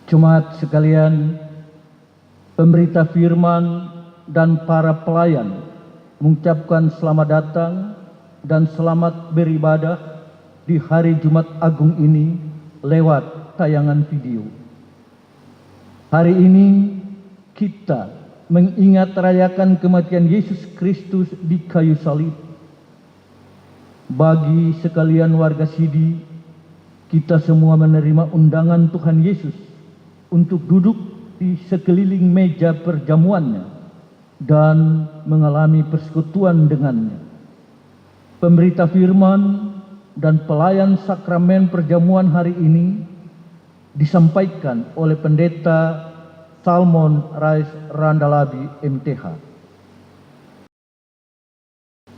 Jemaat sekalian, pemberita firman dan para pelayan mengucapkan selamat datang dan selamat beribadah di hari Jumat Agung ini lewat tayangan video. Hari ini kita mengingat rayakan kematian Yesus Kristus di kayu salib. Bagi sekalian warga Sidi, kita semua menerima undangan Tuhan Yesus untuk duduk di sekeliling meja perjamuannya dan mengalami persekutuan dengannya. Pemberita firman dan pelayan sakramen perjamuan hari ini disampaikan oleh Pendeta Salmon Rais Randalabi MTH.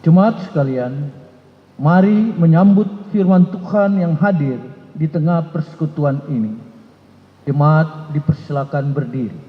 Jemaat sekalian, mari menyambut firman Tuhan yang hadir di tengah persekutuan ini. Jemaat dipersilakan berdiri.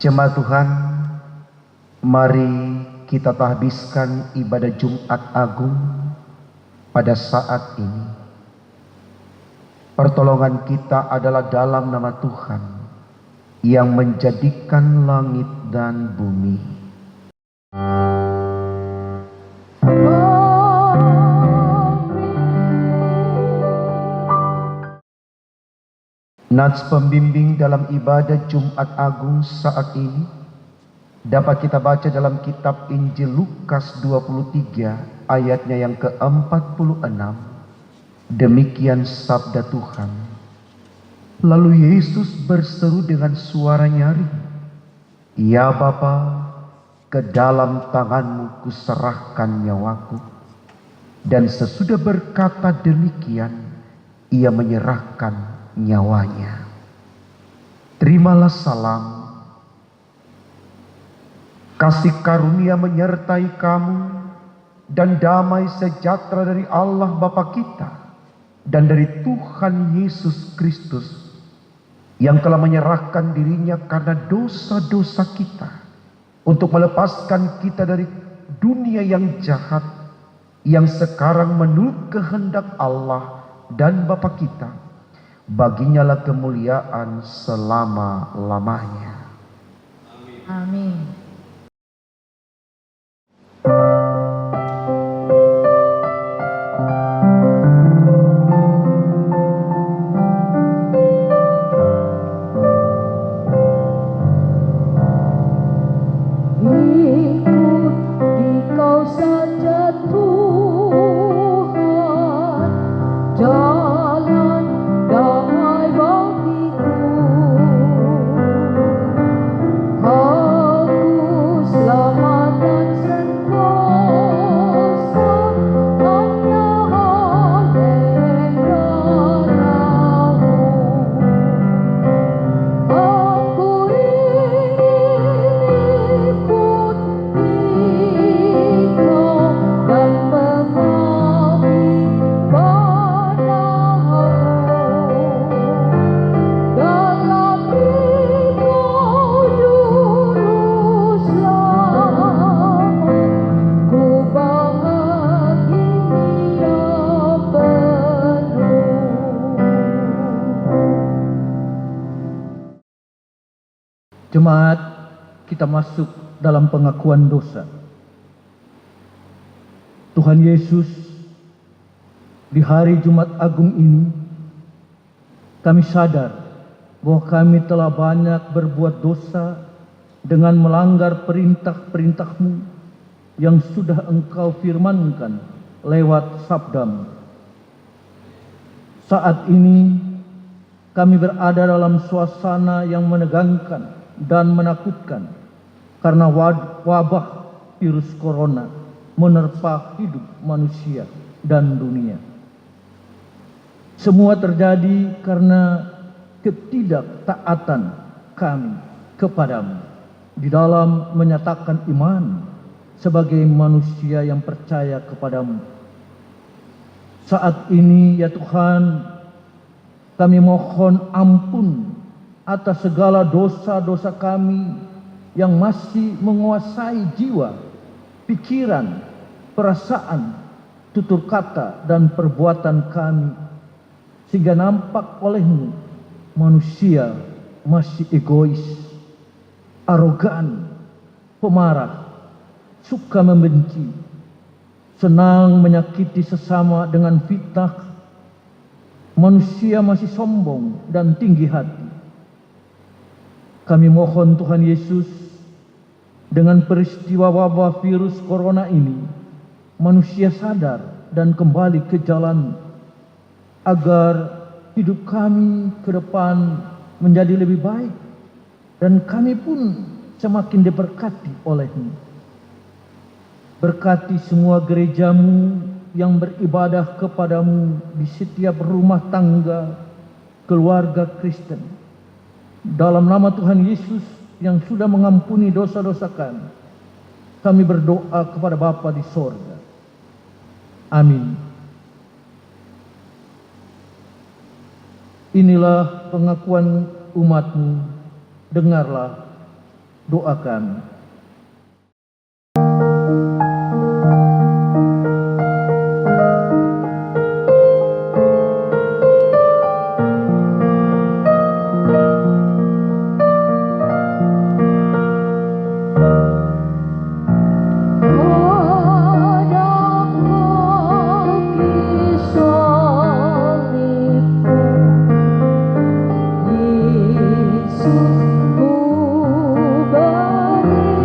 Jemaat Tuhan, mari kita tahbiskan ibadah Jumat Agung pada saat ini. Pertolongan kita adalah dalam nama Tuhan yang menjadikan langit dan bumi. Nats pembimbing dalam ibadah Jumat Agung saat ini dapat kita baca dalam kitab Injil Lukas 23 ayatnya yang ke-46. Demikian sabda Tuhan. Lalu Yesus berseru dengan suara nyaring, "Ya Bapa, ke dalam tangan-Mu kuserahkan nyawaku." Dan sesudah berkata demikian, ia menyerahkan nyawanya. Terimalah salam. Kasih karunia menyertai kamu dan damai sejahtera dari Allah Bapa kita dan dari Tuhan Yesus Kristus yang telah menyerahkan dirinya karena dosa-dosa kita untuk melepaskan kita dari dunia yang jahat yang sekarang menurut kehendak Allah dan Bapa kita. Baginya lah kemuliaan selama-lamanya. Amin. Jemaat, kita masuk dalam pengakuan dosa. Tuhan Yesus, di hari Jumat Agung ini, kami sadar bahwa kami telah banyak berbuat dosa dengan melanggar perintah-perintah-Mu yang sudah Engkau firmankan lewat sabda-Mu. Saat ini kami berada dalam suasana yang menegangkan dan menakutkan karena wabah virus corona menerpa hidup manusia dan dunia. Semua terjadi karena ketidaktaatan kami kepadamu di dalam menyatakan iman sebagai manusia yang percaya kepadamu. Saat ini ya Tuhan, kami mohon ampun atas segala dosa-dosa kami yang masih menguasai jiwa, pikiran, perasaan, tutur kata, dan perbuatan kami, sehingga nampak oleh-Mu manusia masih egois, arogan, pemarah, suka membenci, senang menyakiti sesama dengan fitnah. Manusia masih sombong dan tinggi hati. Kami mohon Tuhan Yesus, dengan peristiwa wabah virus corona ini, manusia sadar dan kembali ke jalan, agar hidup kami ke depan menjadi lebih baik, dan kami pun semakin diberkati oleh-Mu. Berkati semua gereja-Mu yang beribadah kepadamu di setiap rumah tangga keluarga Kristen. Dalam nama Tuhan Yesus yang sudah mengampuni dosa-dosa kami berdoa kepada Bapa di sorga. Amin. Inilah pengakuan umat-Mu, dengarlah doa kami. Yesus, ku beri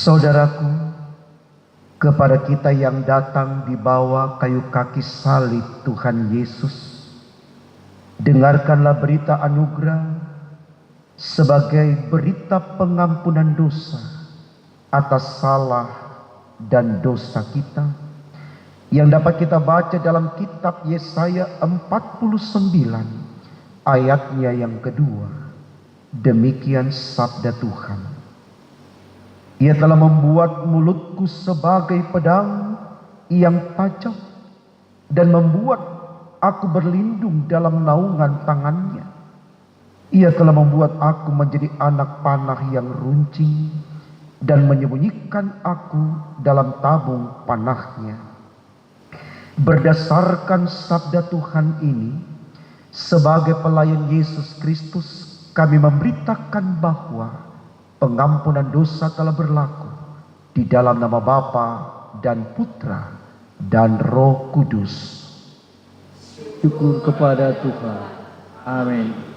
Saudaraku, kepada kita yang datang di bawah kayu kaki salib Tuhan Yesus, dengarkanlah berita anugerah sebagai berita pengampunan dosa atas salah dan dosa kita, yang dapat kita baca dalam kitab Yesaya 49 ayatnya yang kedua. Demikian sabda Tuhan. Ia telah membuat mulutku sebagai pedang yang tajam dan membuat aku berlindung dalam naungan tangannya. Ia telah membuat aku menjadi anak panah yang runcing dan menyembunyikan aku dalam tabung panahnya. Berdasarkan sabda Tuhan ini, sebagai pelayan Yesus Kristus, kami memberitakan bahwa pengampunan dosa telah berlaku di dalam nama Bapa dan Putra dan Roh Kudus. Syukur kepada Tuhan. Amin.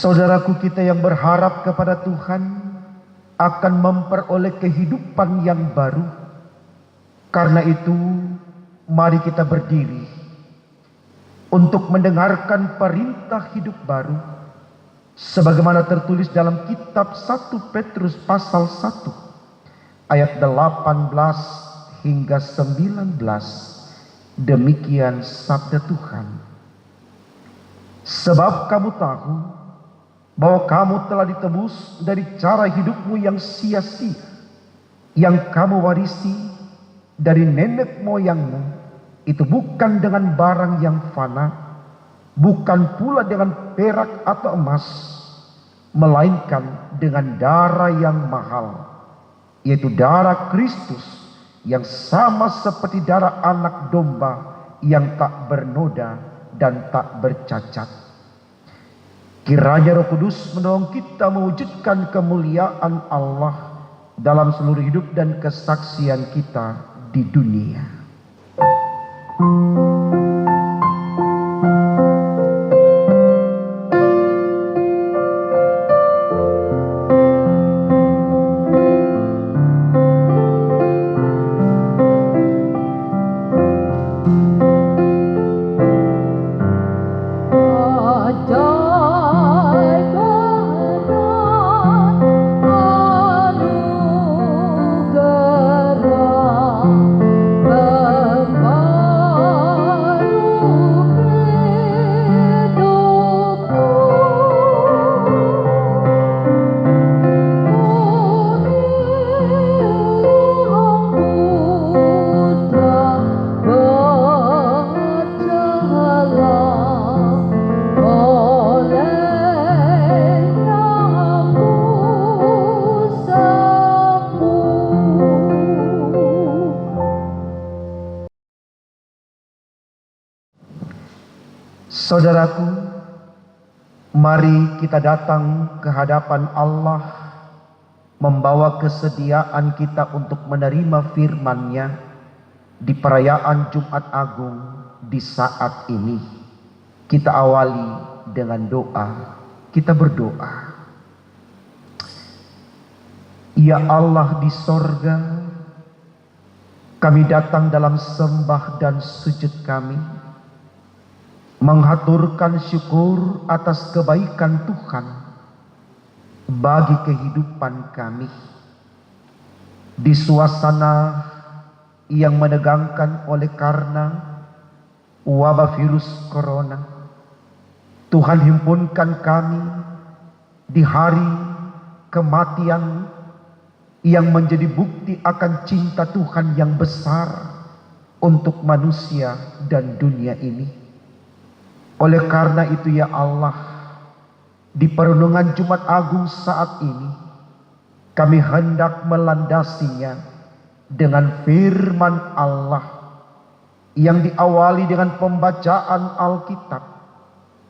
Saudaraku, kita yang berharap kepada Tuhan akan memperoleh kehidupan yang baru. Karena itu, mari kita berdiri untuk mendengarkan perintah hidup baru sebagaimana tertulis dalam kitab 1 Petrus pasal 1 ayat 18 hingga 19. Demikian sabda Tuhan. Sebab kamu tahu bahwa kamu telah ditebus dari cara hidupmu yang sia-sia, yang kamu warisi dari nenek moyangmu, itu bukan dengan barang yang fana, bukan pula dengan perak atau emas, melainkan dengan darah yang mahal, yaitu darah Kristus, yang sama seperti darah anak domba yang tak bernoda dan tak bercacat. Kiranya Roh Kudus menolong kita mewujudkan kemuliaan Allah dalam seluruh hidup dan kesaksian kita di dunia. Anugerah Saudaraku, mari kita datang ke hadapan Allah, membawa kesediaan kita untuk menerima firman-Nya di perayaan Jumat Agung di saat ini. Kita awali dengan doa. Kita berdoa. Ya Allah di sorga, kami datang dalam sembah dan sujud kami, menghaturkan syukur atas kebaikan Tuhan bagi kehidupan kami. Di suasana yang menegangkan oleh karena wabah virus corona, Tuhan himpunkan kami di hari kematian yang menjadi bukti akan cinta Tuhan yang besar untuk manusia dan dunia ini. Oleh karena itu ya Allah, di perenungan Jumat Agung saat ini, kami hendak melandasinya dengan firman Allah yang diawali dengan pembacaan Alkitab,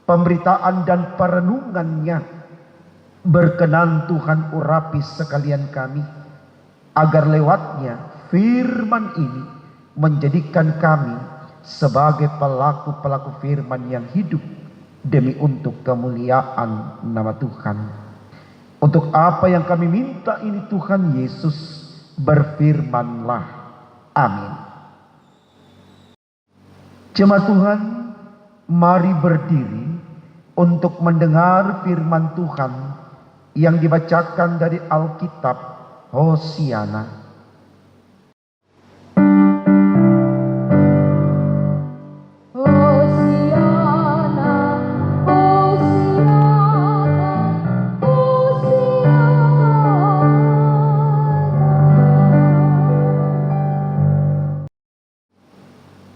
pemberitaan dan perenungannya. Berkenan Tuhan urapi sekalian kami, agar lewatnya firman ini menjadikan kami sebagai pelaku-pelaku firman yang hidup demi untuk kemuliaan nama Tuhan. Untuk apa yang kami minta ini Tuhan Yesus, berfirmanlah. Amin. Jemaat Tuhan, mari berdiri untuk mendengar firman Tuhan yang dibacakan dari Alkitab Hosiana.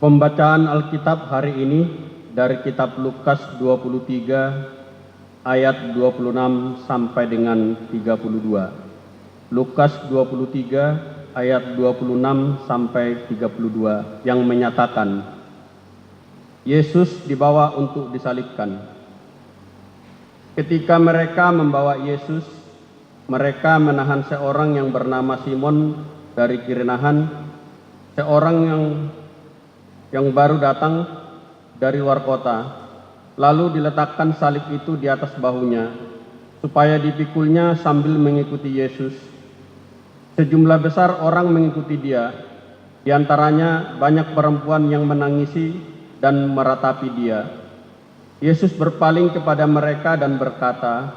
Pembacaan Alkitab hari ini dari kitab Lukas 23 ayat 26 sampai dengan 32. Lukas 23 ayat 26 sampai 32 yang menyatakan Yesus dibawa untuk disalibkan. Ketika mereka membawa Yesus, mereka menahan seorang yang bernama Simon dari Kirenahan, seorang yang baru datang dari luar kota. Lalu diletakkan salib itu di atas bahunya, supaya dipikulnya sambil mengikuti Yesus. Sejumlah besar orang mengikuti dia, di antaranya banyak perempuan yang menangisi dan meratapi dia. Yesus berpaling kepada mereka dan berkata,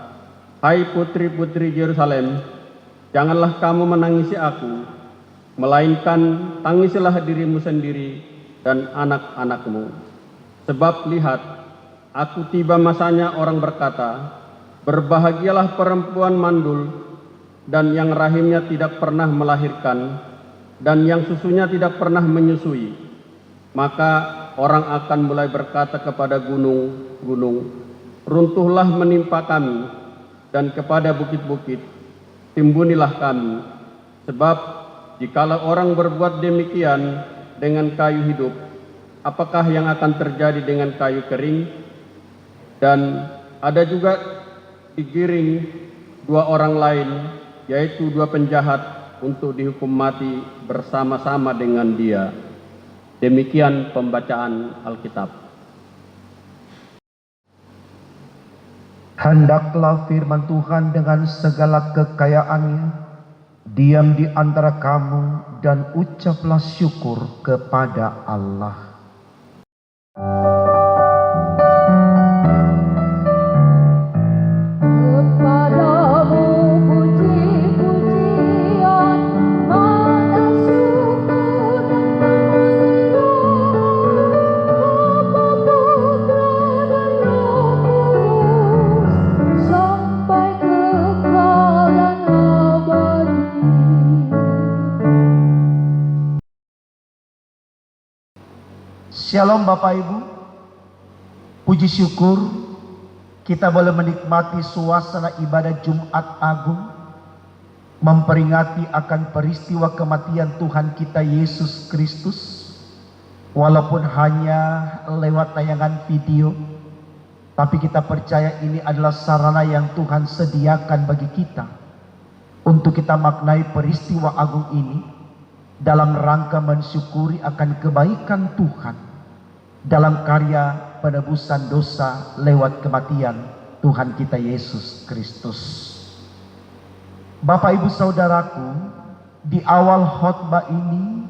"Hai putri-putri Yerusalem, janganlah kamu menangisi aku, melainkan tangisilah dirimu sendiri dan anak-anakmu. Sebab lihat, aku tiba masanya orang berkata, berbahagialah perempuan mandul dan yang rahimnya tidak pernah melahirkan dan yang susunya tidak pernah menyusui. Maka orang akan mulai berkata kepada gunung-gunung, runtuhlah menimpa kami, dan kepada bukit-bukit, timbunilah kami. Sebab jikalau orang berbuat demikian dengan kayu hidup, apakah yang akan terjadi dengan kayu kering? Dan ada juga digiring dua orang lain, yaitu dua penjahat, untuk dihukum mati bersama-sama dengan dia." Demikian pembacaan Alkitab. Hendaklah firman Tuhan dengan segala kekayaannya diam di antara kamu, dan ucaplah syukur kepada Allah. Shalom Bapak Ibu, puji syukur kita boleh menikmati suasana ibadah Jumat Agung, memperingati akan peristiwa kematian Tuhan kita Yesus Kristus, walaupun hanya lewat tayangan video, Tapi kita percaya ini adalah sarana yang Tuhan sediakan bagi kita untuk kita maknai peristiwa agung ini dalam rangka mensyukuri akan kebaikan Tuhan dalam karya penebusan dosa lewat kematian Tuhan kita Yesus Kristus. Bapak Ibu Saudaraku, di awal khotbah ini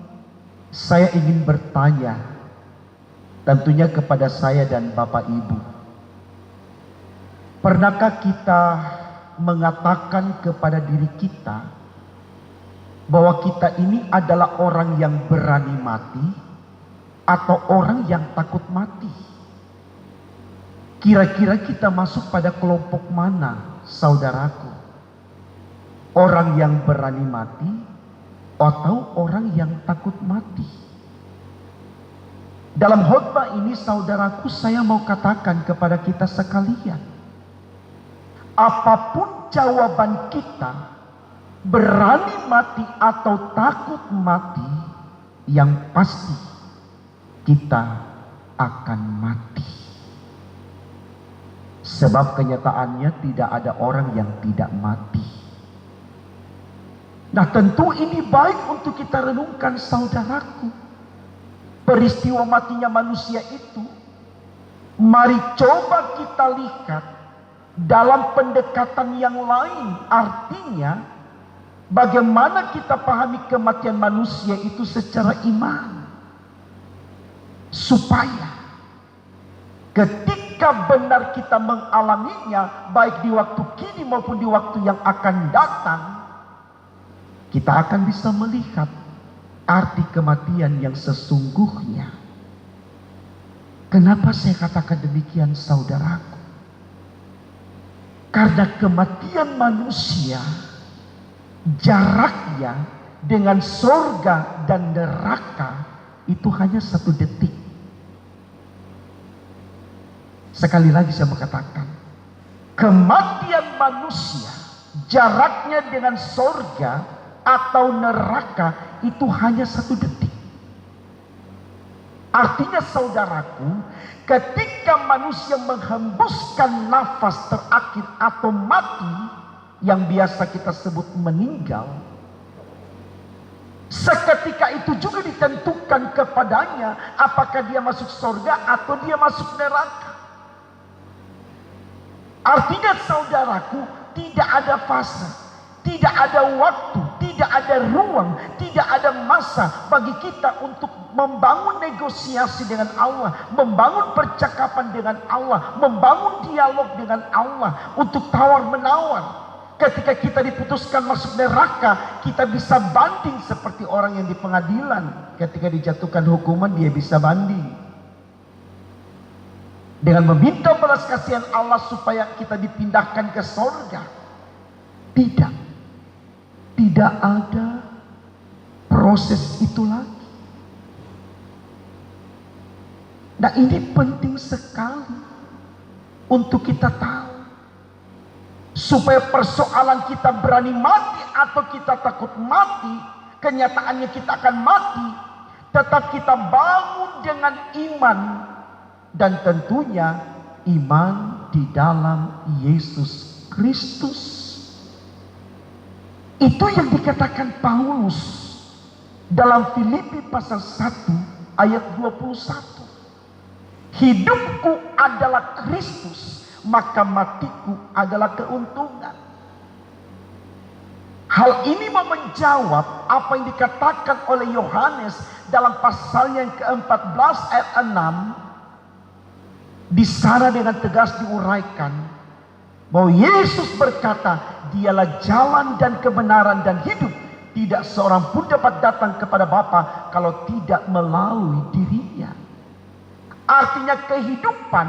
saya ingin bertanya tentunya kepada saya dan Bapak Ibu. Pernahkah kita mengatakan kepada diri kita bahwa kita ini adalah orang yang berani mati atau orang yang takut mati? Kira-kira kita masuk pada kelompok mana, saudaraku? Orang yang berani mati atau orang yang takut mati? Dalam khotbah ini, saudaraku, saya mau katakan kepada kita sekalian, apapun jawaban kita, berani mati atau takut mati, yang pasti kita akan mati. Sebab kenyataannya tidak ada orang yang tidak mati. Nah, tentu ini baik untuk kita renungkan, saudaraku. Peristiwa matinya manusia itu, mari coba kita lihat dalam pendekatan yang lain. Artinya, bagaimana kita pahami kematian manusia itu secara iman, supaya ketika benar kita mengalaminya, baik di waktu kini maupun di waktu yang akan datang, kita akan bisa melihat arti kematian yang sesungguhnya. Kenapa saya katakan demikian, saudaraku? Karena kematian manusia, jaraknya dengan sorga dan neraka itu hanya 1 detik. Sekali lagi saya mengatakan, kematian manusia, jaraknya dengan sorga atau neraka itu hanya 1 detik. Artinya, saudaraku, ketika manusia menghembuskan nafas terakhir atau mati, yang biasa kita sebut meninggal, seketika itu juga ditentukan kepadanya apakah dia masuk surga atau dia masuk neraka. Artinya, saudaraku, tidak ada fase, tidak ada waktu, tidak ada ruang, tidak ada masa bagi kita untuk membangun negosiasi dengan Allah, membangun percakapan dengan Allah, membangun dialog dengan Allah, untuk tawar-menawar. Ketika kita diputuskan masuk neraka, kita bisa banding seperti orang yang di pengadilan. Ketika dijatuhkan hukuman, dia bisa banding dengan meminta belas kasihan Allah supaya kita dipindahkan ke surga. Tidak ada proses itu lagi. Nah, ini penting sekali untuk kita tahu, supaya persoalan kita berani mati atau kita takut mati, kenyataannya kita akan mati, tetap kita bangun dengan iman, dan tentunya iman di dalam Yesus Kristus. Itu yang dikatakan Paulus dalam Filipi pasal 1 ayat 21. Hidupku adalah Kristus, maka matiku adalah keuntungan. Hal ini mau menjawab apa yang dikatakan oleh Yohanes dalam pasal yang ke-14 ayat 6. Di sana dengan tegas diuraikan bahwa Yesus berkata, dialah jalan dan kebenaran dan hidup. Tidak seorang pun dapat datang kepada Bapa kalau tidak melalui dirinya. Artinya kehidupan,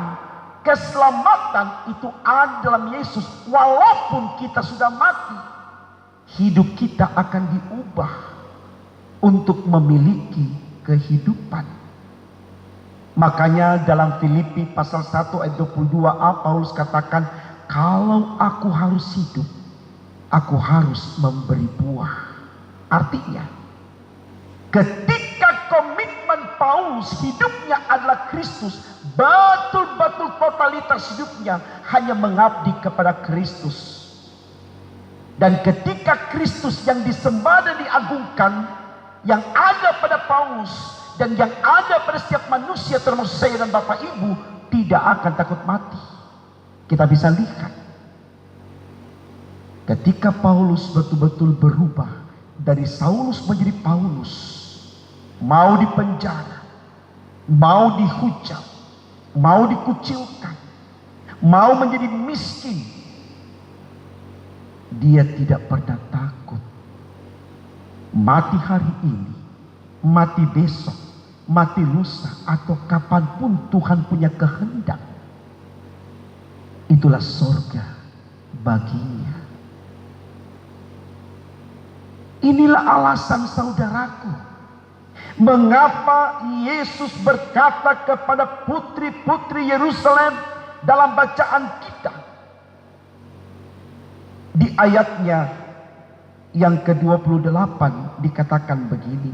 keselamatan itu ada dalam Yesus. Walaupun kita sudah mati, hidup kita akan diubah untuk memiliki kehidupan. Makanya dalam Filipi pasal 1 ayat 22a Paulus katakan, kalau aku harus hidup, aku harus memberi buah. Artinya, ketika komitmen Paulus hidupnya adalah Kristus, betul-betul totalitas hidupnya hanya mengabdi kepada Kristus. Dan ketika Kristus yang disembah dan diagungkan, yang ada pada Paulus dan yang ada pada setiap manusia termasuk saya dan Bapak Ibu, tidak akan takut mati. Kita bisa lihat ketika Paulus betul-betul berubah dari Saulus menjadi Paulus, mau dipenjara, mau dihujat, mau dikucilkan, mau menjadi miskin, dia tidak pernah takut. Mati hari ini, mati besok, mati lusa, atau kapanpun Tuhan punya kehendak, itulah sorga baginya. Inilah alasan saudaraku, mengapa Yesus berkata kepada putri-putri Yerusalem dalam bacaan kita di ayatnya yang ke-28 dikatakan begini.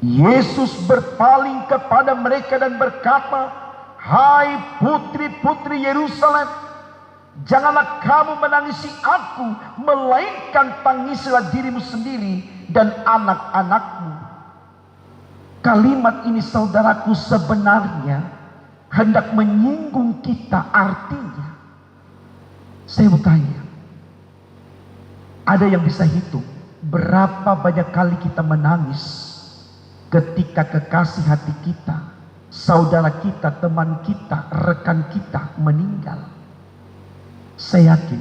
Yesus berpaling kepada mereka dan berkata, "Hai putri-putri Yerusalem, janganlah kamu menangisi aku, melainkan tangisilah dirimu sendiri dan anak-anakmu." Kalimat ini saudaraku sebenarnya hendak menyinggung kita. Artinya, saya bertanya, ada yang bisa hitung berapa banyak kali kita menangis ketika kekasih hati kita, saudara kita, teman kita, rekan kita meninggal? Saya yakin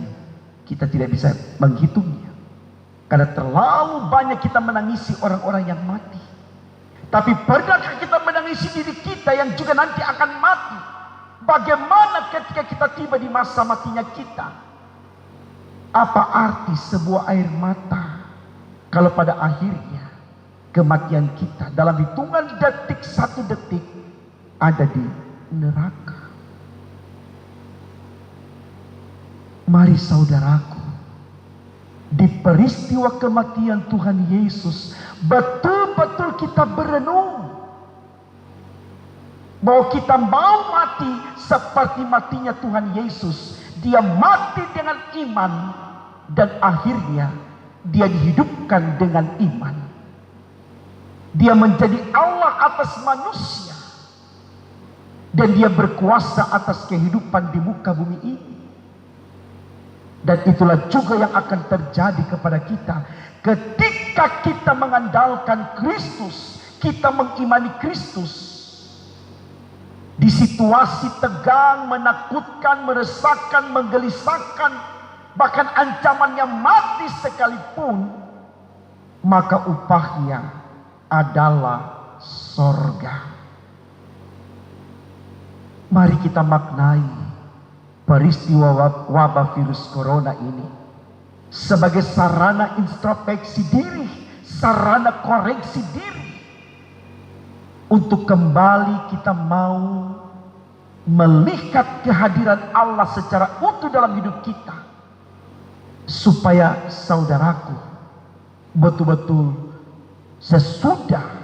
kita tidak bisa menghitungnya, karena terlalu banyak kita menangisi orang-orang yang mati. Tapi pernahkah kita menangisi diri kita yang juga nanti akan mati? Bagaimana ketika kita tiba di masa matinya kita? Apa arti sebuah air mata kalau pada akhirnya kematian kita dalam hitungan detik, 1 detik ada di neraka? Mari saudaraku, di peristiwa kematian Tuhan Yesus betul-betul kita berenung bahwa kita mau mati seperti matinya Tuhan Yesus. Dia mati dengan iman dan akhirnya dia dihidupkan dengan iman. Dia menjadi Allah atas manusia dan dia berkuasa atas kehidupan di muka bumi ini. Dan itulah juga yang akan terjadi kepada kita ketika kita mengandalkan Kristus, kita mengimani Kristus. Di situasi tegang, menakutkan, meresahkan, menggelisahkan, bahkan ancamannya mati sekalipun, maka upahnya adalah sorga. Mari kita maknai peristiwa wabah virus corona ini sebagai sarana introspeksi diri, sarana koreksi diri, untuk kembali kita mau melihat kehadiran Allah secara utuh dalam hidup kita, supaya saudaraku betul-betul sesudah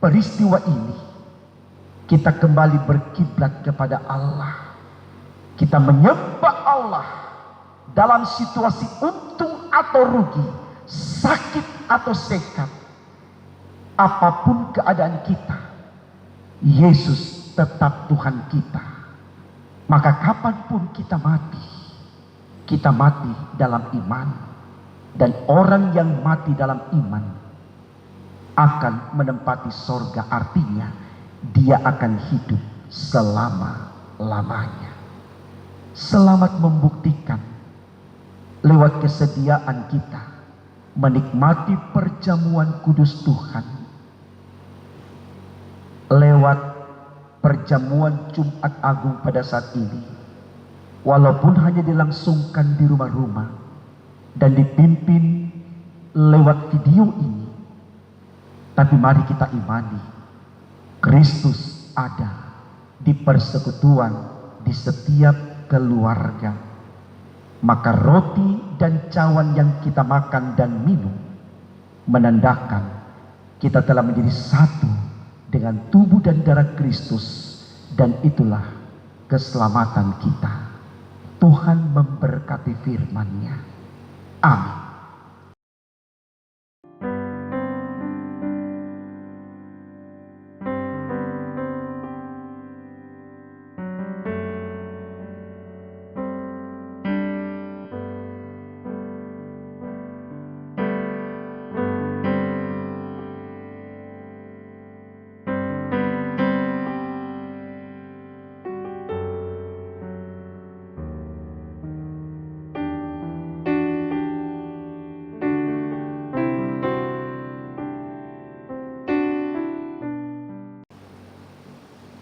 peristiwa ini kita kembali berkiblat kepada Allah. Kita menyembah Allah dalam situasi untung atau rugi, sakit atau sehat, apapun keadaan kita, Yesus tetap Tuhan kita. Maka kapanpun kita mati dalam iman. Dan orang yang mati dalam iman akan menempati sorga. Artinya dia akan hidup selama-lamanya. Selamat membuktikan lewat kesediaan kita menikmati perjamuan kudus Tuhan, lewat perjamuan Jumat Agung pada saat ini, walaupun hanya dilangsungkan di rumah-rumah dan dipimpin lewat video ini, tapi mari kita imani Kristus ada di persekutuan di setiap keluarga. Maka roti dan cawan yang kita makan dan minum menandakan kita telah menjadi satu dengan tubuh dan darah Kristus dan itulah keselamatan kita. Tuhan memberkati firman-Nya. Amin.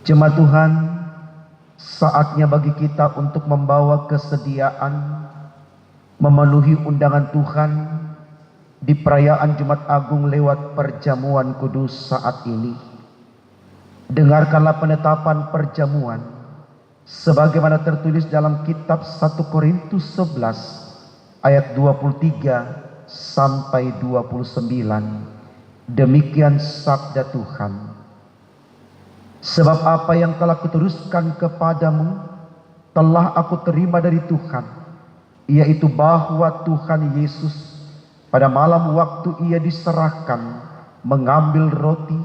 Jemaat Tuhan, saatnya bagi kita untuk membawa kesediaan memenuhi undangan Tuhan di perayaan Jumat Agung lewat perjamuan kudus saat ini. Dengarkanlah penetapan perjamuan sebagaimana tertulis dalam kitab 1 Korintus 11 ayat 23 sampai 29. Demikian sabda Tuhan. Sebab apa yang telah kuteruskan kepadamu telah aku terima dari Tuhan, yaitu bahwa Tuhan Yesus pada malam waktu ia diserahkan mengambil roti,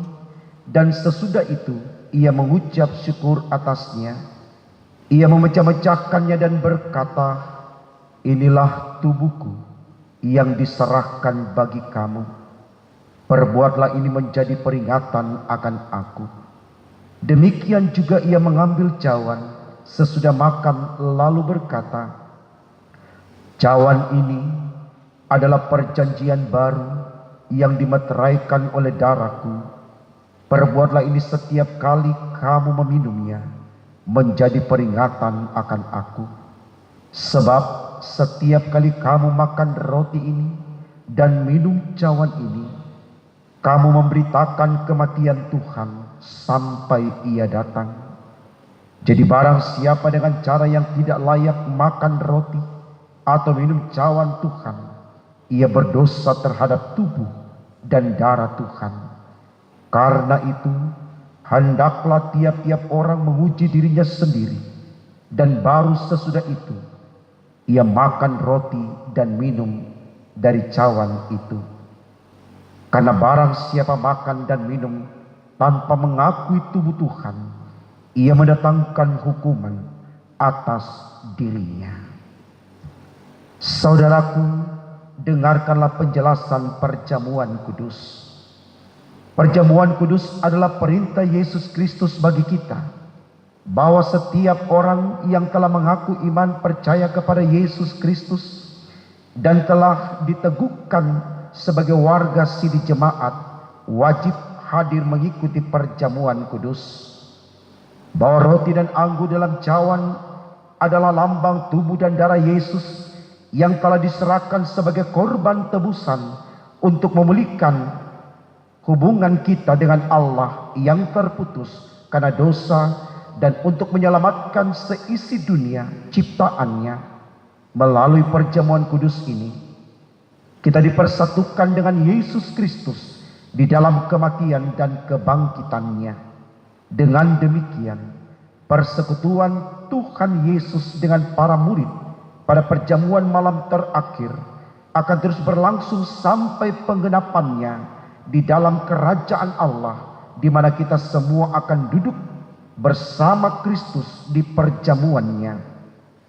dan sesudah itu ia mengucap syukur atasnya. Ia memecah-mecahkannya dan berkata, "Inilah tubuhku yang diserahkan bagi kamu. Perbuatlah ini menjadi peringatan akan aku." Demikian juga ia mengambil cawan sesudah makan lalu berkata, "Cawan ini adalah perjanjian baru yang dimeteraikan oleh darahku. Perbuatlah ini setiap kali kamu meminumnya menjadi peringatan akan aku. Sebab setiap kali kamu makan roti ini dan minum cawan ini, kamu memberitakan kematian Tuhan sampai ia datang. Jadi barang siapa dengan cara yang tidak layak makan roti atau minum cawan Tuhan, ia berdosa terhadap tubuh dan darah Tuhan. Karena itu, hendaklah tiap-tiap orang menguji dirinya sendiri, dan baru sesudah itu ia makan roti dan minum dari cawan itu. Karena barang siapa makan dan minum tanpa mengakui tubuh Tuhan, ia mendatangkan hukuman atas dirinya." Saudaraku, dengarkanlah penjelasan perjamuan kudus. Perjamuan kudus adalah perintah Yesus Kristus bagi kita, bahwa setiap orang yang telah mengaku iman percaya kepada Yesus Kristus dan telah diteguhkan sebagai warga sidi jemaat wajib hadir mengikuti perjamuan kudus. Bahwa roti dan anggur dalam cawan adalah lambang tubuh dan darah Yesus yang telah diserahkan sebagai korban tebusan untuk memulihkan hubungan kita dengan Allah yang terputus karena dosa, dan untuk menyelamatkan seisi dunia ciptaannya. Melalui perjamuan kudus ini kita dipersatukan dengan Yesus Kristus di dalam kematian dan kebangkitannya. Dengan demikian, persekutuan Tuhan Yesus dengan para murid pada perjamuan malam terakhir akan terus berlangsung sampai penggenapannya di dalam kerajaan Allah, di mana kita semua akan duduk bersama Kristus di perjamuannya.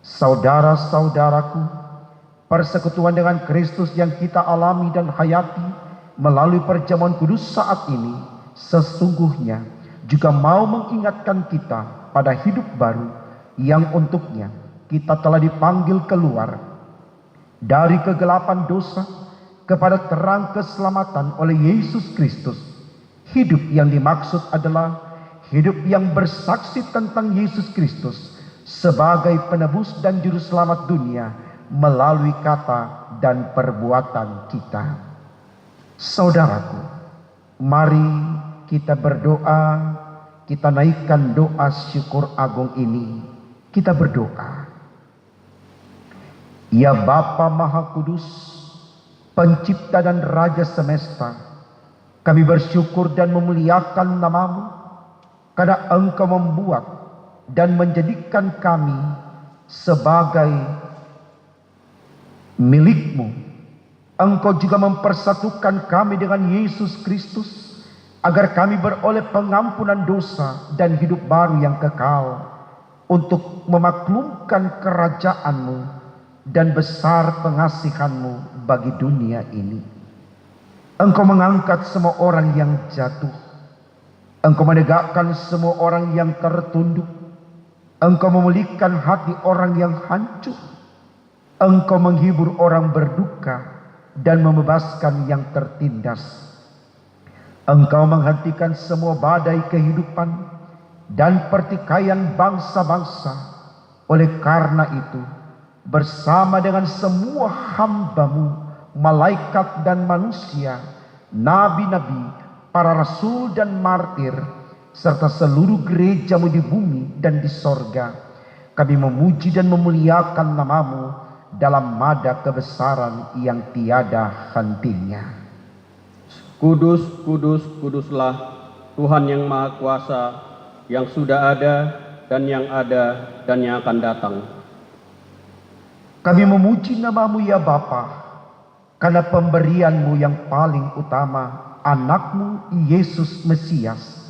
Saudara-saudaraku, persekutuan dengan Kristus yang kita alami dan hayati melalui perjamuan kudus saat ini sesungguhnya juga mau mengingatkan kita pada hidup baru yang untuknya kita telah dipanggil keluar dari kegelapan dosa kepada terang keselamatan oleh Yesus Kristus. Hidup yang dimaksud adalah hidup yang bersaksi tentang Yesus Kristus sebagai penebus dan juru selamat dunia melalui kata dan perbuatan kita. Saudaraku, mari kita berdoa, kita naikkan doa syukur agung ini. Kita berdoa. Ya Bapa Maha Kudus, Pencipta dan Raja semesta, kami bersyukur dan memuliakan nama-Mu karena Engkau membuat dan menjadikan kami sebagai milik-Mu. Engkau juga mempersatukan kami dengan Yesus Kristus, agar kami beroleh pengampunan dosa dan hidup baru yang kekal, untuk memaklumkan kerajaan-Mu dan besar pengasihan-Mu bagi dunia ini. Engkau mengangkat semua orang yang jatuh. Engkau menegakkan semua orang yang tertunduk. Engkau memulihkan hati orang yang hancur. Engkau menghibur orang berduka dan membebaskan yang tertindas. Engkau menghentikan semua badai kehidupan dan pertikaian bangsa-bangsa. Oleh karena itu, bersama dengan semua hamba-Mu, malaikat dan manusia, nabi-nabi, para rasul dan martir, serta seluruh gereja-Mu di bumi dan di sorga, kami memuji dan memuliakan nama-Mu dalam nada kebesaran yang tiada hentinya. Kudus, kudus, kuduslah Tuhan yang Maha Kuasa, yang sudah ada dan yang akan datang. Kami memuji nama-Mu ya Bapa, karena pemberian-Mu yang paling utama, anak-Mu Yesus Mesias,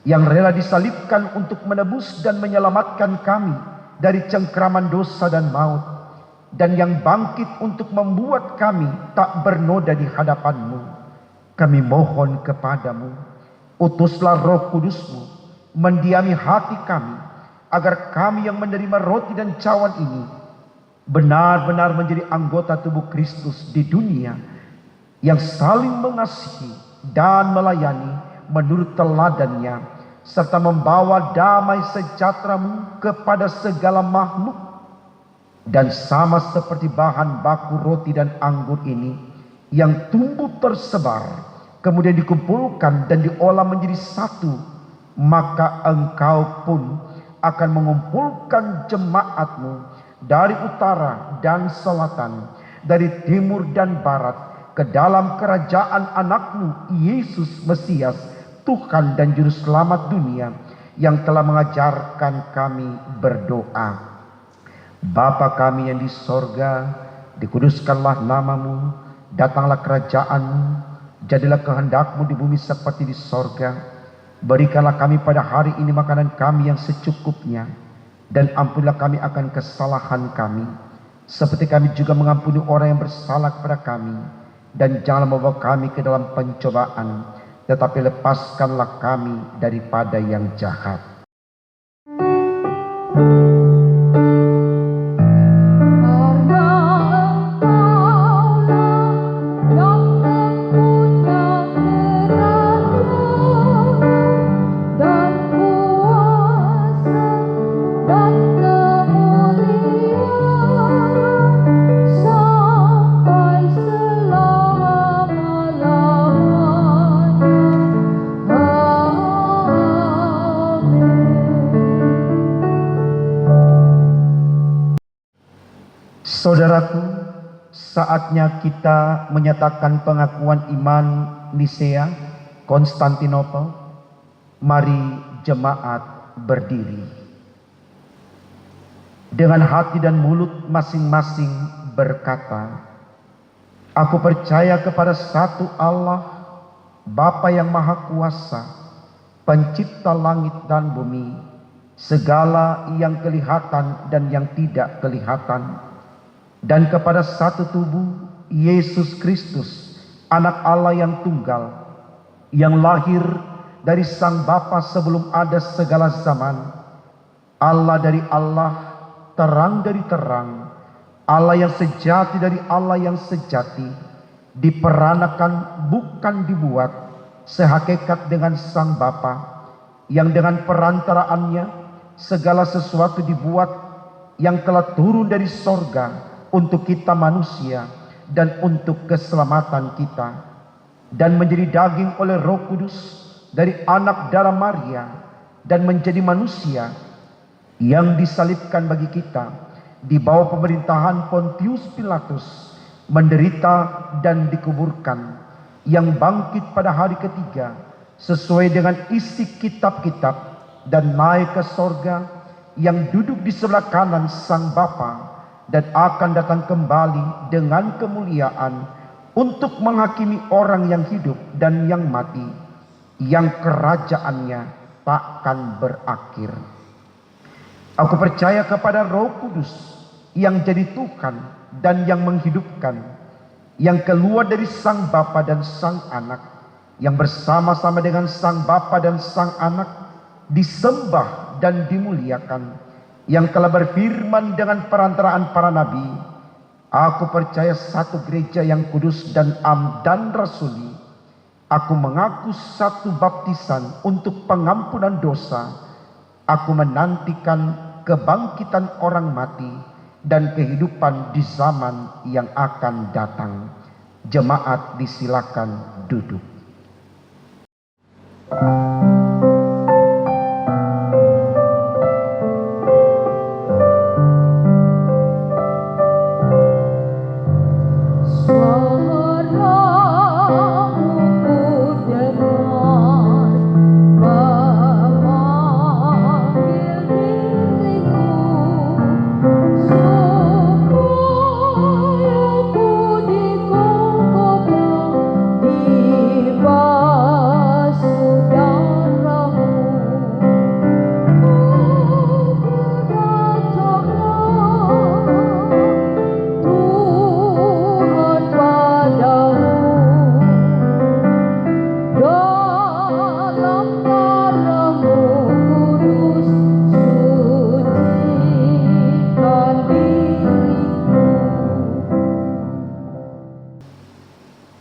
yang rela disalibkan untuk menebus dan menyelamatkan kami dari cengkraman dosa dan maut, dan yang bangkit untuk membuat kami tak bernoda di hadapan-Mu. Kami mohon kepada-Mu, utuslah Roh Kudus-Mu mendiami hati kami, agar kami yang menerima roti dan cawan ini benar-benar menjadi anggota tubuh Kristus di dunia, yang saling mengasihi dan melayani menurut teladannya, serta membawa damai sejahtera-Mu kepada segala makhluk. Dan sama seperti bahan baku roti dan anggur ini yang tumbuh tersebar, kemudian dikumpulkan dan diolah menjadi satu, maka Engkau pun akan mengumpulkan jemaat-Mu dari utara dan selatan, dari timur dan barat, ke dalam kerajaan anak-Mu Yesus Mesias, Tuhan dan Juru Selamat dunia, yang telah mengajarkan kami berdoa. Bapa kami yang di sorga, dikuduskanlah nama-Mu, datanglah kerajaan-Mu, jadilah kehendak-Mu di bumi seperti di sorga. Berikanlah kami pada hari ini makanan kami yang secukupnya, dan ampunilah kami akan kesalahan kami, seperti kami juga mengampuni orang yang bersalah kepada kami. Dan janganlah membawa kami ke dalam pencobaan, tetapi lepaskanlah kami daripada yang jahat. Saudaraku, saatnya kita menyatakan pengakuan iman Nisea, Konstantinopel. Mari jemaat berdiri. Dengan hati dan mulut masing-masing berkata, aku percaya kepada satu Allah, Bapa yang Maha Kuasa, pencipta langit dan bumi, segala yang kelihatan dan yang tidak kelihatan, dan kepada satu tubuh Yesus Kristus, anak Allah yang tunggal, yang lahir dari Sang Bapa sebelum ada segala zaman, Allah dari Allah, terang dari terang, Allah yang sejati dari Allah yang sejati, diperanakan bukan dibuat, sehakikat dengan Sang Bapa, yang dengan perantaraannya segala sesuatu dibuat, yang telah turun dari sorga untuk kita manusia dan untuk keselamatan kita, dan menjadi daging oleh Roh Kudus dari anak darah Maria, dan menjadi manusia, yang disalibkan bagi kita di bawah pemerintahan Pontius Pilatus, menderita dan dikuburkan, yang bangkit pada hari ketiga sesuai dengan isi kitab-kitab, dan naik ke sorga, yang duduk di sebelah kanan Sang Bapa dan akan datang kembali dengan kemuliaan untuk menghakimi orang yang hidup dan yang mati, yang kerajaannya takkan berakhir. Aku percaya kepada Roh Kudus yang jadi Tuhan dan yang menghidupkan, yang keluar dari Sang Bapa dan Sang Anak, yang bersama-sama dengan Sang Bapa dan Sang Anak disembah dan dimuliakan, yang telah berfirman dengan perantaraan para nabi. Aku percaya satu gereja yang kudus dan am dan rasuli. Aku mengaku satu baptisan untuk pengampunan dosa. Aku menantikan kebangkitan orang mati dan kehidupan di zaman yang akan datang. Jemaat disilakan duduk.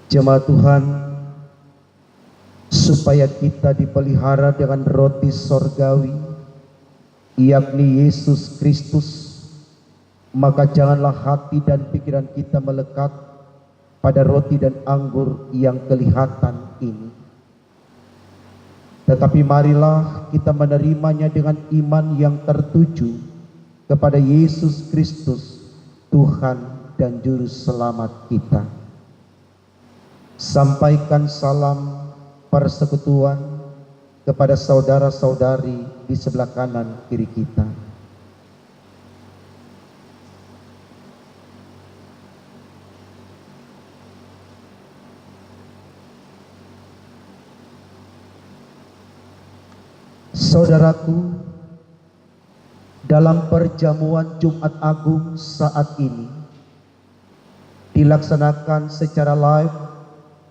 Jemaat Tuhan, supaya kita dipelihara dengan roti sorgawi, yakni Yesus Kristus, maka janganlah hati dan pikiran kita melekat pada roti dan anggur yang kelihatan ini. Tetapi marilah kita menerimanya dengan iman yang tertuju kepada Yesus Kristus, Tuhan dan Juru Selamat kita. Sampaikan salam persekutuan kepada saudara-saudari di sebelah kanan kiri kita. Saudaraku, dalam perjamuan Jumat Agung saat ini dilaksanakan secara live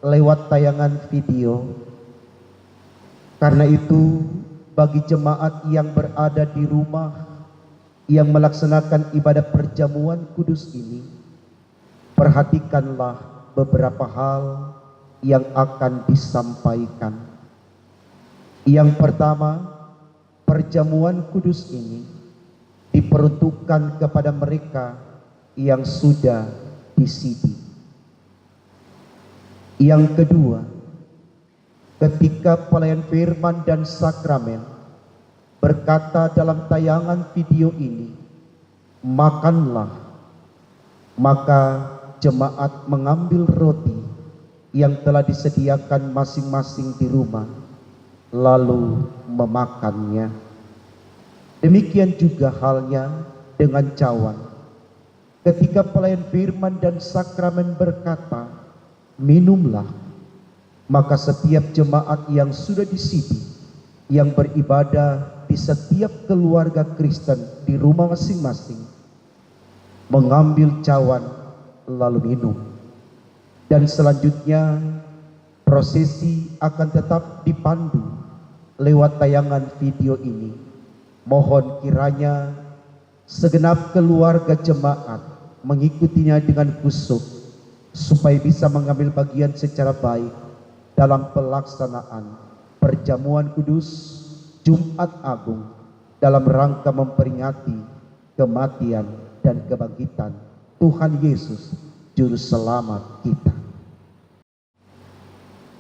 lewat tayangan video. Karena itu, bagi jemaat yang berada di rumah yang melaksanakan ibadah perjamuan kudus ini, perhatikanlah beberapa hal yang akan disampaikan. Yang pertama, perjamuan kudus ini diperuntukkan kepada mereka yang sudah disidi. Yang kedua, ketika pelayan firman dan sakramen berkata dalam tayangan video ini, makanlah, maka jemaat mengambil roti yang telah disediakan masing-masing di rumah, lalu memakannya. Demikian juga halnya dengan cawan. Ketika pelayan firman dan sakramen berkata, minumlah, maka setiap jemaat yang sudah disidi, yang beribadah di setiap keluarga Kristen di rumah masing-masing, mengambil cawan lalu minum. Dan selanjutnya prosesi akan tetap dipandu lewat tayangan video ini. Mohon kiranya segenap keluarga jemaat mengikutinya dengan khusyuk, supaya bisa mengambil bagian secara baik dalam pelaksanaan perjamuan kudus Jumat Agung dalam rangka memperingati kematian dan kebangkitan Tuhan Yesus, Juru Selamat kita.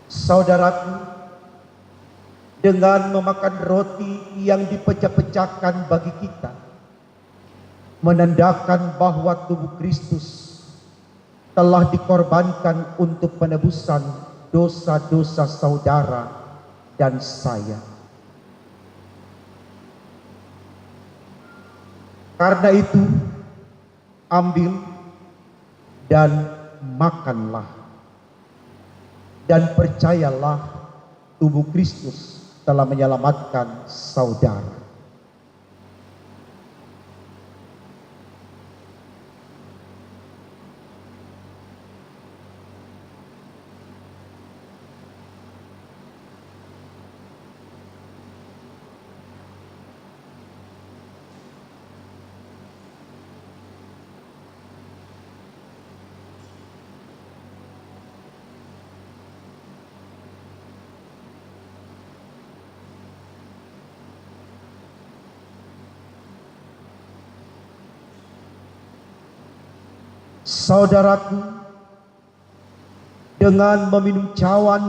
Saudaraku, dengan memakan roti yang dipecah-pecahkan bagi kita, menandakan bahwa tubuh Kristus telah dikorbankan untuk penebusan dosa-dosa saudara dan saya. Karena itu, ambil dan makanlah, dan percayalah tubuh Kristus telah menyelamatkan saudara. Saudaraku, dengan meminum cawan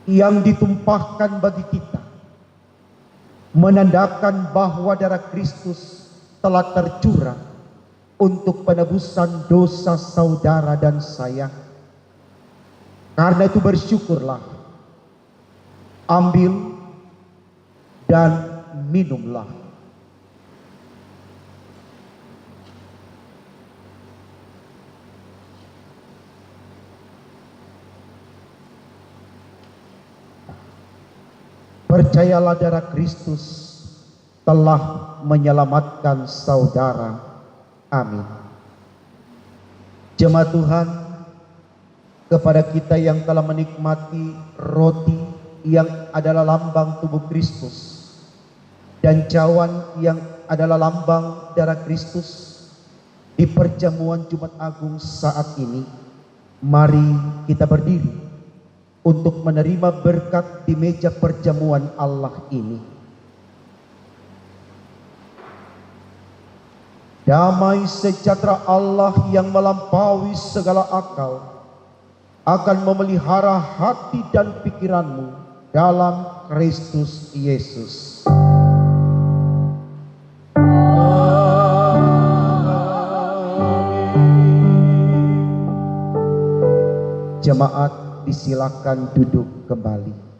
yang ditumpahkan bagi kita, menandakan bahwa darah Kristus telah tercurah untuk penebusan dosa saudara dan saya. Karena itu bersyukurlah, ambil dan minumlah. Percayalah darah Kristus telah menyelamatkan saudara. Amin. Jemaat Tuhan, kepada kita yang telah menikmati roti yang adalah lambang tubuh Kristus dan cawan yang adalah lambang darah Kristus di perjamuan Jumat Agung saat ini, mari kita berdiri untuk menerima berkat di meja perjamuan Allah ini. Damai sejahtera Allah yang melampaui segala akal akan memelihara hati dan pikiranmu dalam Kristus Yesus. Jemaat disilakan duduk kembali.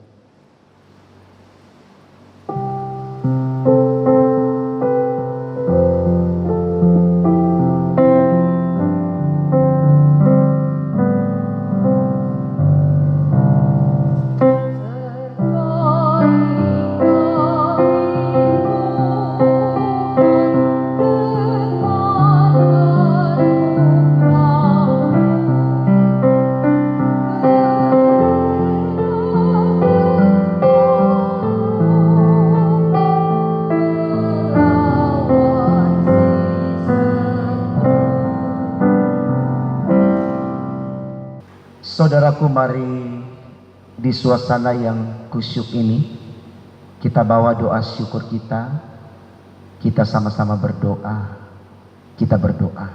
Saudaraku, mari di suasana yang kusyuk ini kita bawa doa syukur kita. Kita sama-sama berdoa. Kita berdoa.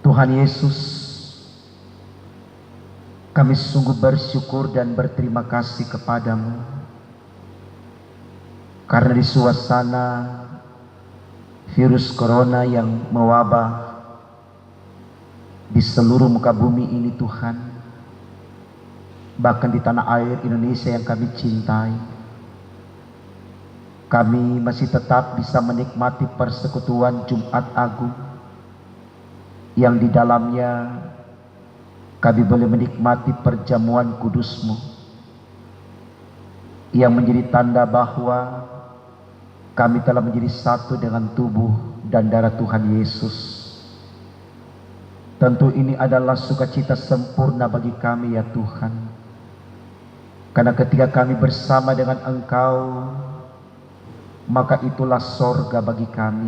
Tuhan Yesus, kami sungguh bersyukur dan berterima kasih kepadamu karena di suasana virus corona yang mewabah di seluruh muka bumi ini Tuhan, bahkan di tanah air Indonesia yang kami cintai, kami masih tetap bisa menikmati persekutuan Jumat Agung yang di dalamnya kami boleh menikmati perjamuan kudus-Mu yang menjadi tanda bahwa kami telah menjadi satu dengan tubuh dan darah Tuhan Yesus. Tentu ini adalah sukacita sempurna bagi kami ya Tuhan. Karena ketika kami bersama dengan Engkau, maka itulah sorga bagi kami.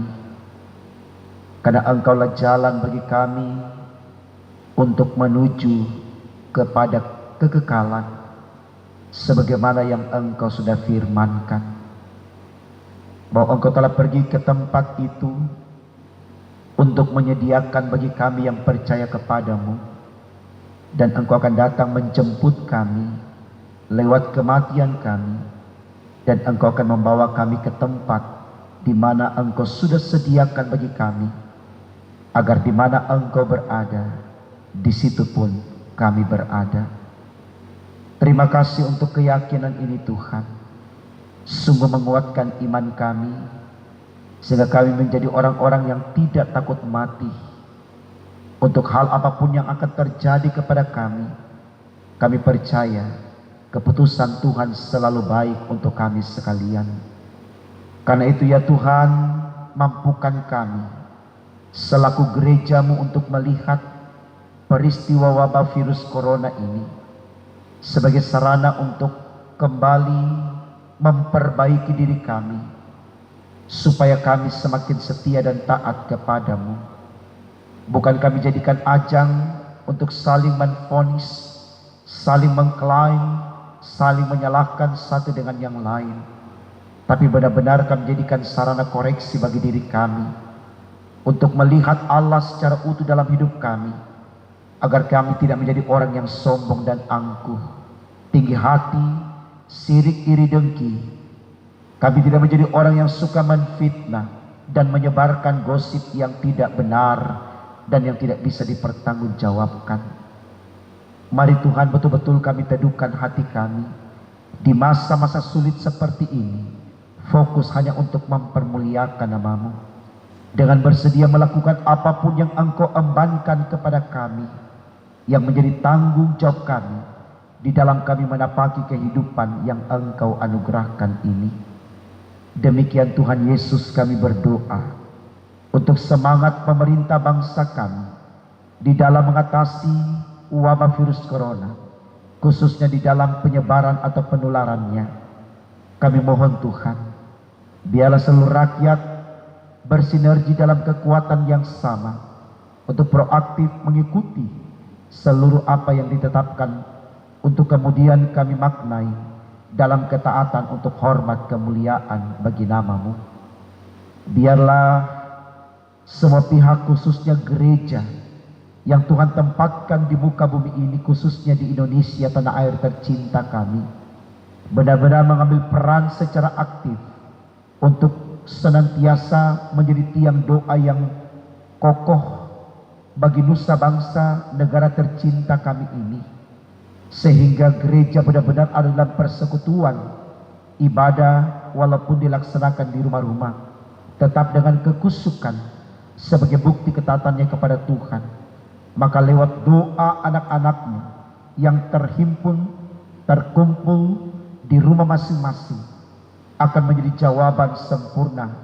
Karena Engkaulah jalan bagi kami untuk menuju kepada kekekalan, sebagaimana yang Engkau sudah firmankan, bahwa Engkau telah pergi ke tempat itu untuk menyediakan bagi kami yang percaya kepadamu, dan Engkau akan datang menjemput kami lewat kematian kami, dan Engkau akan membawa kami ke tempat di mana Engkau sudah sediakan bagi kami, agar di mana Engkau berada, di situ pun kami berada. Terima kasih untuk keyakinan ini Tuhan. Sungguh menguatkan iman kami, sehingga kami menjadi orang-orang yang tidak takut mati. Untuk hal apapun yang akan terjadi kepada kami percaya keputusan Tuhan selalu baik untuk kami sekalian. Karena itu ya Tuhan, mampukan kami selaku gereja-Mu untuk melihat peristiwa wabah virus corona ini sebagai sarana untuk kembali memperbaiki diri kami, supaya kami semakin setia dan taat kepadamu. Bukan kami jadikan ajang untuk saling menvonis, saling mengklaim, saling menyalahkan satu dengan yang lain, tapi benar-benar kami jadikan sarana koreksi bagi diri kami, untuk melihat Allah secara utuh dalam hidup kami, agar kami tidak menjadi orang yang sombong dan angkuh, tinggi hati, sirik, iri, dengki. Kami tidak menjadi orang yang suka menfitnah dan menyebarkan gosip yang tidak benar dan yang tidak bisa dipertanggungjawabkan. Mari Tuhan, betul-betul kami teduhkan hati kami di masa-masa sulit seperti ini, fokus hanya untuk mempermuliakan nama-Mu, dengan bersedia melakukan apapun yang Engkau embankan kepada kami, yang menjadi tanggung jawab kami di dalam kami menapaki kehidupan yang Engkau anugerahkan ini. Demikian Tuhan Yesus, kami berdoa untuk semangat pemerintah bangsa kami di dalam mengatasi wabah virus corona, khususnya di dalam penyebaran atau penularannya. Kami mohon Tuhan, biarlah seluruh rakyat bersinergi dalam kekuatan yang sama untuk proaktif mengikuti seluruh apa yang ditetapkan, untuk kemudian kami maknai dalam ketaatan untuk hormat kemuliaan bagi nama-Mu. Biarlah semua pihak, khususnya gereja yang Tuhan tempatkan di muka bumi ini, khususnya di Indonesia, tanah air tercinta kami, benar-benar mengambil peran secara aktif untuk senantiasa menjadi tiang doa yang kokoh bagi nusa bangsa negara tercinta kami ini, sehingga gereja benar-benar ada dalam persekutuan ibadah, walaupun dilaksanakan di rumah-rumah, tetap dengan kekusukan sebagai bukti ketaatannya kepada Tuhan. Maka lewat doa anak-anak-Mu yang terhimpun, terkumpul di rumah masing-masing, akan menjadi jawaban sempurna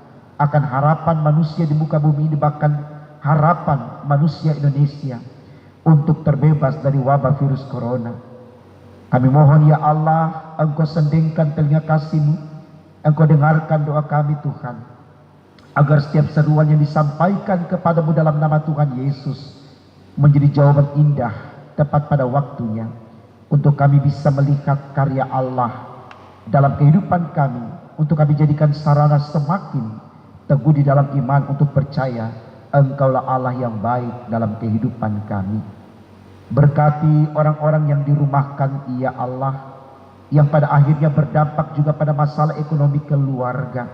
akan harapan manusia di muka bumi ini, bahkan harapan manusia Indonesia untuk terbebas dari wabah virus corona. Kami mohon ya Allah, Engkau sendingkan telinga kasih-Mu, Engkau dengarkan doa kami Tuhan, agar setiap seruan yang disampaikan kepadamu dalam nama Tuhan Yesus menjadi jawaban indah tepat pada waktunya, untuk kami bisa melihat karya Allah dalam kehidupan kami, untuk kami jadikan sarana semakin teguh di dalam iman untuk percaya Engkaulah Allah yang baik dalam kehidupan kami. Berkati orang-orang yang dirumahkan ya Allah, yang pada akhirnya berdampak juga pada masalah ekonomi keluarga,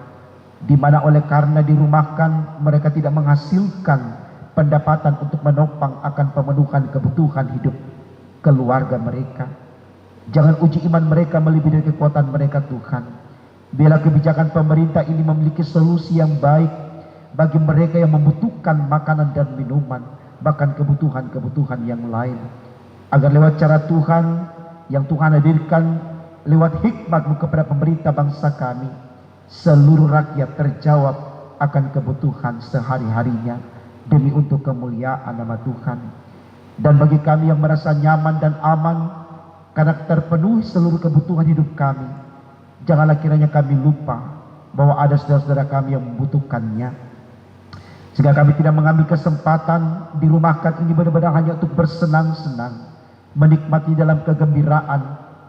di mana oleh karena dirumahkan mereka tidak menghasilkan pendapatan untuk menopang akan pemenuhan kebutuhan hidup keluarga mereka. Jangan uji iman mereka melebihi dari kekuatan mereka Tuhan. Biarlah kebijakan pemerintah ini memiliki solusi yang baik bagi mereka yang membutuhkan makanan dan minuman, bahkan kebutuhan-kebutuhan yang lain, agar lewat cara Tuhan yang Tuhan hadirkan lewat hikmat-Mu kepada pemerintah bangsa kami, seluruh rakyat terjawab akan kebutuhan sehari-harinya demi untuk kemuliaan nama Tuhan. Dan bagi kami yang merasa nyaman dan aman karena terpenuhi seluruh kebutuhan hidup kami, janganlah kiranya kami lupa bahwa ada saudara-saudara kami yang membutuhkannya, sehingga kami tidak mengambil kesempatan dirumahkan ini benar-benar hanya untuk bersenang-senang, menikmati dalam kegembiraan,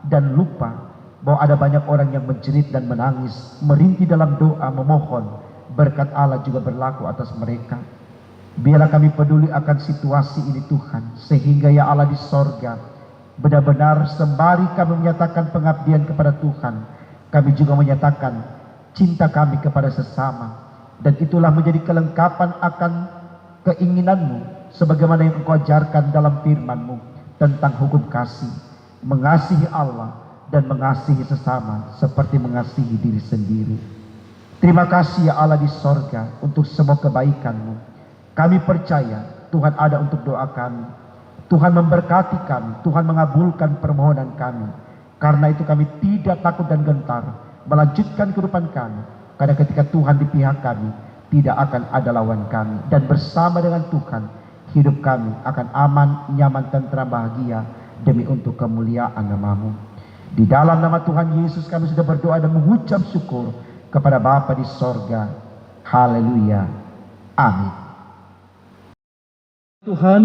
dan lupa bahwa ada banyak orang yang menjerit dan menangis, merintih dalam doa memohon berkat Allah juga berlaku atas mereka. Biarlah kami peduli akan situasi ini Tuhan, sehingga ya Allah di sorga, benar-benar sembari kami menyatakan pengabdian kepada Tuhan, kami juga menyatakan cinta kami kepada sesama. Dan itulah menjadi kelengkapan akan keinginan-Mu, sebagaimana yang Engkau ajarkan dalam firman-Mu tentang hukum kasih. mengasihi Allah dan mengasihi sesama seperti mengasihi diri sendiri. Terima kasih ya Allah di sorga untuk semua kebaikan-Mu. Kami percaya Tuhan ada untuk doa kami. Tuhan memberkati kami, Tuhan mengabulkan permohonan kami. Karena itu kami tidak takut dan gentar melanjutkan kehidupan kami. Karena ketika Tuhan di pihak kami, tidak akan ada lawan kami. Dan bersama dengan Tuhan, hidup kami akan aman, nyaman, tentram, bahagia demi untuk kemuliaan nama-Mu. Di dalam nama Tuhan Yesus kami sudah berdoa dan mengucap syukur kepada Bapa di sorga. Haleluya. Amin. Tuhan,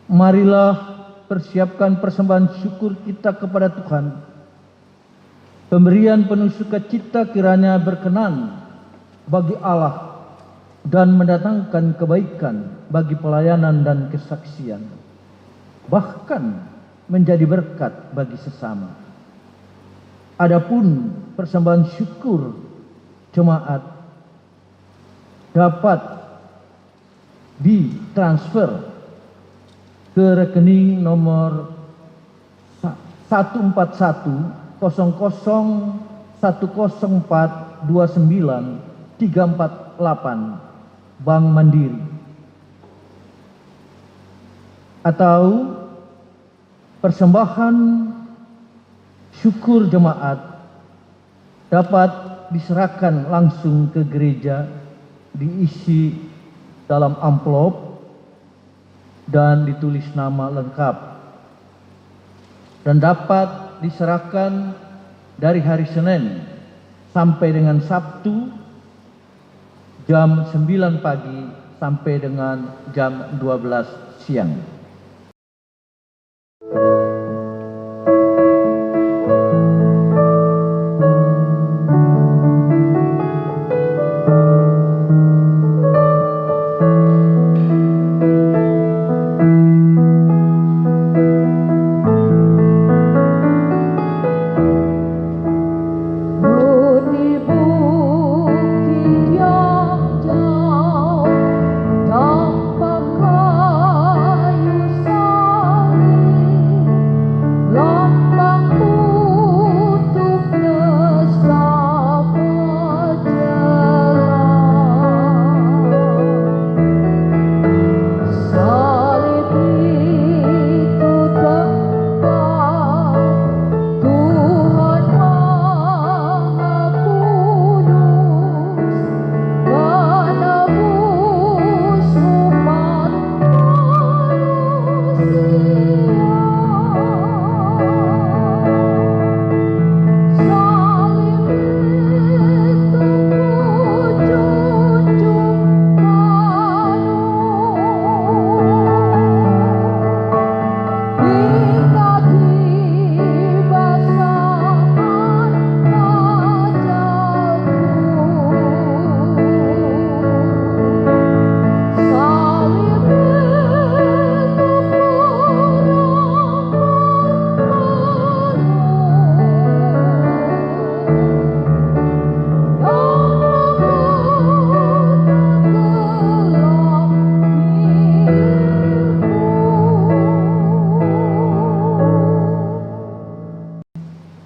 marilah persiapkan persembahan syukur kita kepada Tuhan. Pemberian penuh sukacita kiranya berkenan bagi Allah dan mendatangkan kebaikan bagi pelayanan dan kesaksian, bahkan menjadi berkat bagi sesama. Adapun persembahan syukur jemaat dapat ditransfer ke rekening nomor 1410429 Bank Mandiri, atau persembahan syukur jemaat dapat diserahkan langsung ke gereja, diisi dalam amplop dan ditulis nama lengkap, dan dapat diserahkan dari hari Senin sampai dengan Sabtu jam 9 pagi sampai dengan jam 12 siang.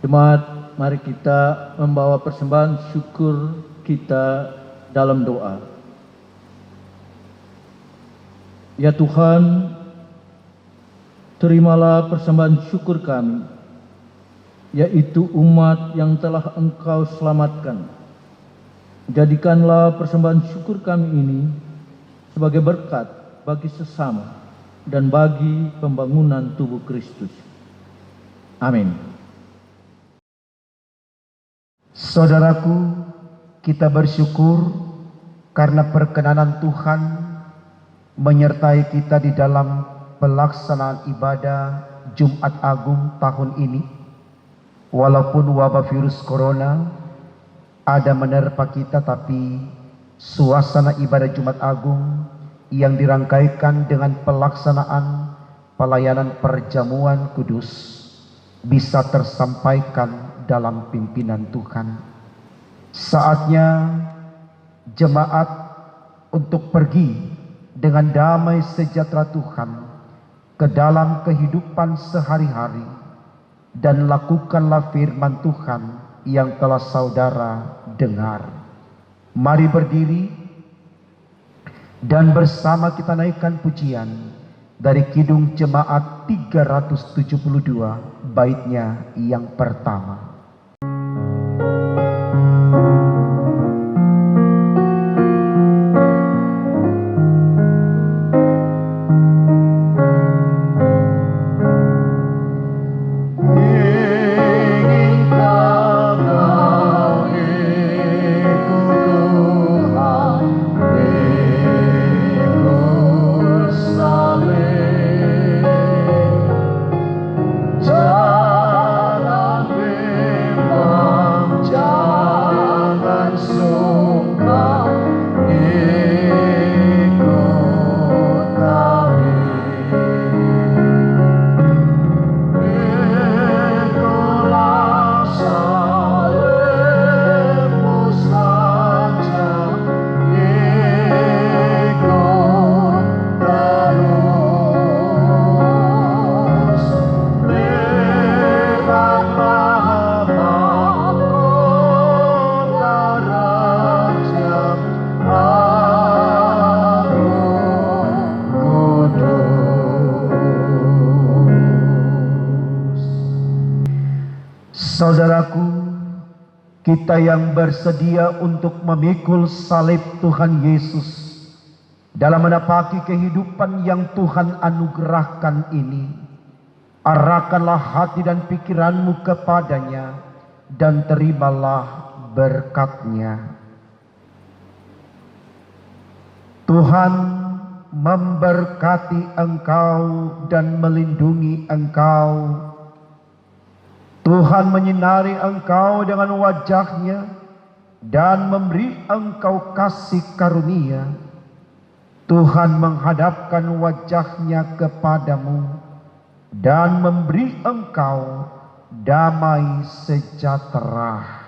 Jemaat, mari kita membawa persembahan syukur kita dalam doa. Ya Tuhan, terimalah persembahan syukur kami, yaitu umat yang telah Engkau selamatkan. Jadikanlah persembahan syukur kami ini sebagai berkat bagi sesama dan bagi pembangunan tubuh Kristus. Amin. Saudaraku, kita bersyukur karena perkenanan Tuhan menyertai kita di dalam pelaksanaan ibadah Jumat Agung tahun ini. Walaupun wabah virus corona ada menerpa kita, tapi suasana ibadah Jumat Agung yang dirangkaikan dengan pelaksanaan pelayanan perjamuan kudus bisa tersampaikan dalam pimpinan Tuhan. Saatnya jemaat untuk pergi dengan damai sejahtera Tuhan ke dalam kehidupan sehari-hari, dan lakukanlah firman Tuhan yang telah saudara dengar. Mari berdiri dan bersama kita naikkan pujian dari Kidung Jemaat 372, baitnya yang pertama. Saudaraku, kita yang bersedia untuk memikul salib Tuhan Yesus dalam menapaki kehidupan yang Tuhan anugerahkan ini, arahkanlah hati dan pikiranmu kepadanya dan terimalah berkat-Nya. Tuhan memberkati engkau dan melindungi engkau. Tuhan menyinari engkau dengan wajah-Nya dan memberi engkau kasih karunia. Tuhan menghadapkan wajah-Nya kepadamu dan memberi engkau damai sejahtera.